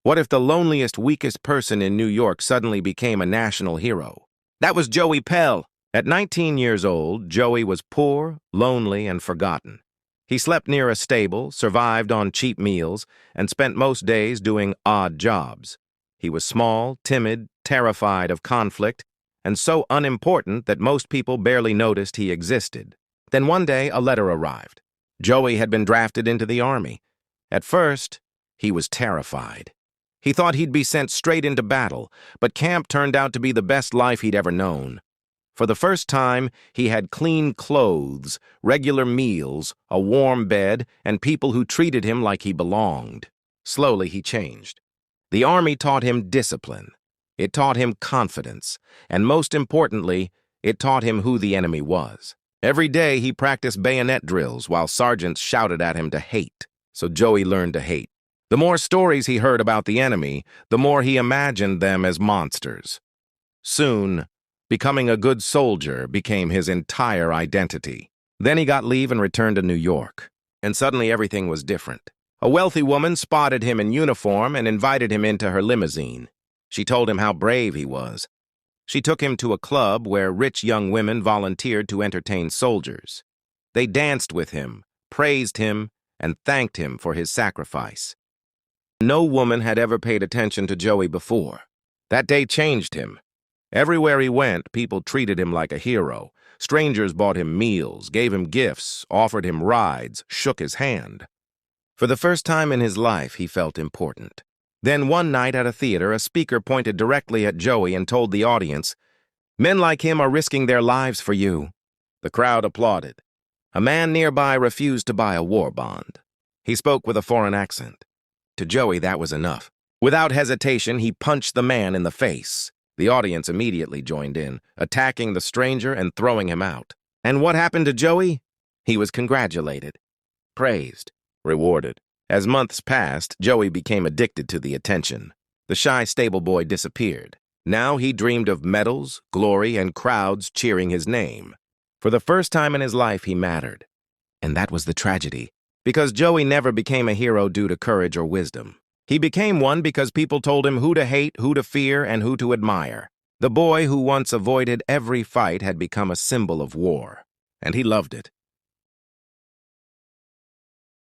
What if the loneliest, weakest person in New York suddenly became a national hero? That was Joey Pell. At 19 years old, Joey was poor, lonely, and forgotten. He slept near a stable, survived on cheap meals, and spent most days doing odd jobs. He was small, timid, terrified of conflict, and so unimportant that most people barely noticed he existed. Then one day, a letter arrived. Joey had been drafted into the army. At first, he was terrified. He thought he'd be sent straight into battle, but camp turned out to be the best life he'd ever known. For the first time, he had clean clothes, regular meals, a warm bed, and people who treated him like he belonged. Slowly, he changed. The army taught him discipline. It taught him confidence, and most importantly, it taught him who the enemy was. Every day, he practiced bayonet drills while sergeants shouted at him to hate. So Joey learned to hate. The more stories he heard about the enemy, the more he imagined them as monsters. Soon, becoming a good soldier became his entire identity. Then he got leave and returned to New York. And suddenly everything was different. A wealthy woman spotted him in uniform and invited him into her limousine. She told him how brave he was. She took him to a club where rich young women volunteered to entertain soldiers. They danced with him, praised him, and thanked him for his sacrifice. No woman had ever paid attention to Joey before. That day changed him. Everywhere he went, people treated him like a hero. Strangers bought him meals, gave him gifts, offered him rides, shook his hand. For the first time in his life, he felt important. Then one night at a theater, a speaker pointed directly at Joey and told the audience, "Men like him are risking their lives for you." The crowd applauded. A man nearby refused to buy a war bond. He spoke with a foreign accent. To Joey, that was enough. Without hesitation, he punched the man in the face. The audience immediately joined in, attacking the stranger and throwing him out. And what happened to Joey? He was congratulated, praised, rewarded. As months passed, Joey became addicted to the attention. The shy stable boy disappeared. Now he dreamed of medals, glory, and crowds cheering his name. For the first time in his life, he mattered. And that was the tragedy. Because Joey never became a hero due to courage or wisdom. He became one because people told him who to hate, who to fear, and who to admire. The boy who once avoided every fight had become a symbol of war. And he loved it.